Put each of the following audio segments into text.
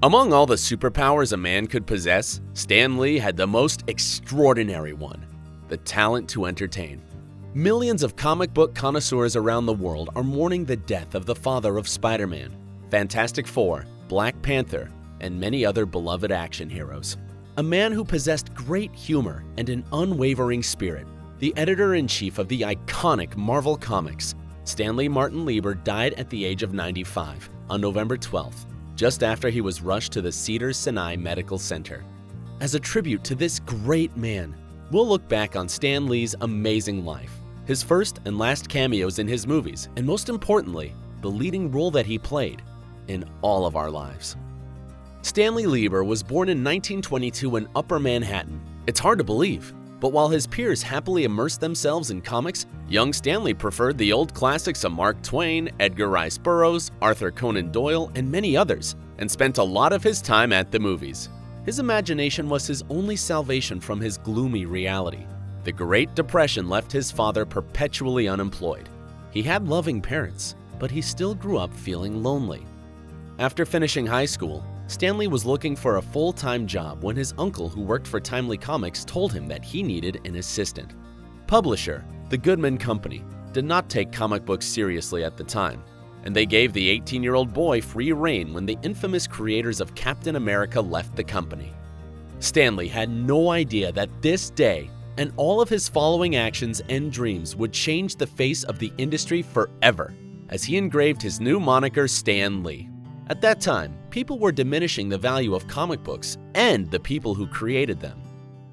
Among all the superpowers a man could possess, Stan Lee had the most extraordinary one: the talent to entertain. Millions of comic book connoisseurs around the world are mourning the death of the father of Spider-Man, Fantastic Four, Black Panther, and many other beloved action heroes. A man who possessed great humor and an unwavering spirit, the editor-in-chief of the iconic Marvel Comics, Stanley Martin Lieber, died at the age of 95 on November 12th, just after he was rushed to the Cedars-Sinai Medical Center. As a tribute to this great man, we'll look back on Stan Lee's amazing life, his first and last cameos in his movies, and most importantly, the leading role that he played in all of our lives. Stanley Lieber was born in 1922 in Upper Manhattan. It's hard to believe, but while his peers happily immersed themselves in comics, young Stanley preferred the old classics of Mark Twain, Edgar Rice Burroughs, Arthur Conan Doyle, and many others, and spent a lot of his time at the movies. His imagination was his only salvation from his gloomy reality. The Great Depression left his father perpetually unemployed. He had loving parents, but he still grew up feeling lonely. After finishing high school, Stanley was looking for a full-time job when his uncle, who worked for Timely Comics, told him that he needed an assistant. Publisher, the Goodman Company, did not take comic books seriously at the time, and they gave the 18-year-old boy free rein when the infamous creators of Captain America left the company. Stanley had no idea that this day and all of his following actions and dreams would change the face of the industry forever, as he engraved his new moniker Stan Lee. At that time, people were diminishing the value of comic books and the people who created them.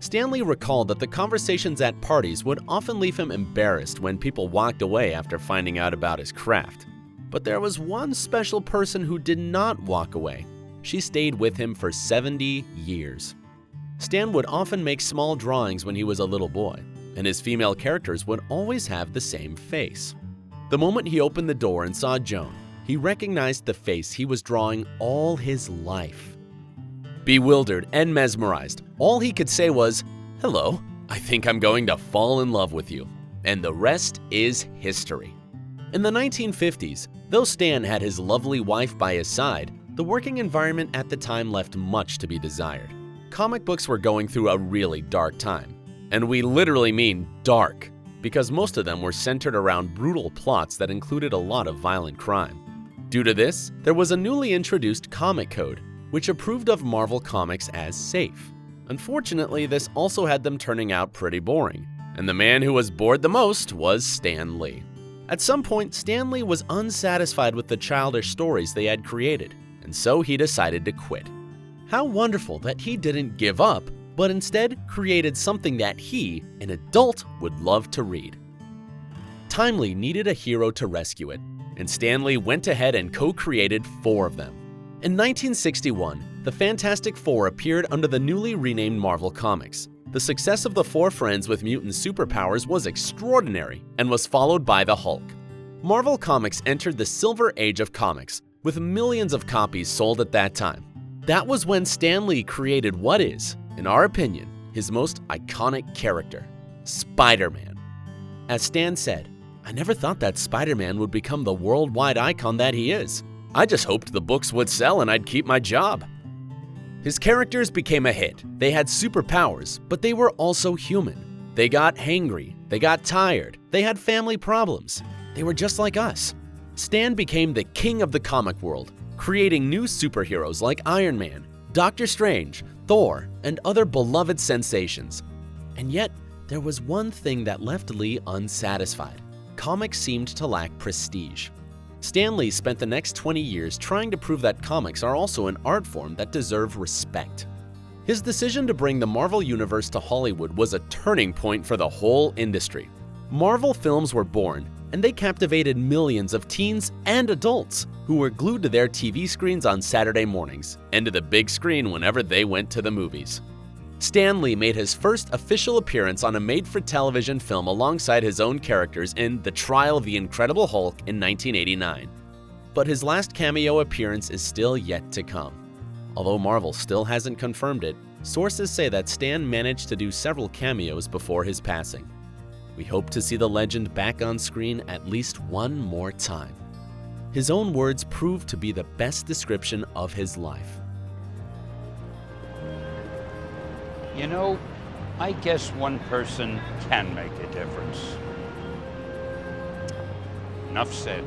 Stanley recalled that the conversations at parties would often leave him embarrassed when people walked away after finding out about his craft. But there was one special person who did not walk away. She stayed with him for 70 years. Stan would often make small drawings when he was a little boy, and his female characters would always have the same face. The moment he opened the door and saw Joan, he recognized the face he was drawing all his life. Bewildered and mesmerized, all he could say was, "Hello, I think I'm going to fall in love with you." And the rest is history. In the 1950s, though Stan had his lovely wife by his side, the working environment at the time left much to be desired. Comic books were going through a really dark time. And we literally mean dark, because most of them were centered around brutal plots that included a lot of violent crime. Due to this, there was a newly introduced comic code, which approved of Marvel Comics as safe. Unfortunately, this also had them turning out pretty boring, and the man who was bored the most was Stan Lee. At some point, Stan Lee was unsatisfied with the childish stories they had created, and so he decided to quit. How wonderful that he didn't give up, but instead created something that he, an adult, would love to read. Timely needed a hero to rescue it, and Stan Lee went ahead and co-created 4 of them. In 1961, the Fantastic Four appeared under the newly renamed Marvel Comics. The success of the 4 friends with mutant superpowers was extraordinary and was followed by the Hulk. Marvel Comics entered the Silver Age of comics, with millions of copies sold at that time. That was when Stan Lee created what is, in our opinion, his most iconic character, Spider-Man. As Stan said, "I never thought that Spider-Man would become the worldwide icon that he is. I just hoped the books would sell and I'd keep my job." His characters became a hit. They had superpowers, but they were also human. They got hangry, they got tired, they had family problems. They were just like us. Stan became the king of the comic world, creating new superheroes like Iron Man, Doctor Strange, Thor, and other beloved sensations. And yet, there was one thing that left Lee unsatisfied. Comics seemed to lack prestige. Stan Lee spent the next 20 years trying to prove that comics are also an art form that deserve respect. His decision to bring the Marvel Universe to Hollywood was a turning point for the whole industry. Marvel films were born, and they captivated millions of teens and adults who were glued to their TV screens on Saturday mornings and to the big screen whenever they went to the movies. Stan Lee made his first official appearance on a made-for-television film alongside his own characters in The Trial of the Incredible Hulk in 1989. But his last cameo appearance is still yet to come. Although Marvel still hasn't confirmed it, sources say that Stan managed to do several cameos before his passing. We hope to see the legend back on screen at least one more time. His own words proved to be the best description of his life. You know, I guess one person can make a difference. Enough said.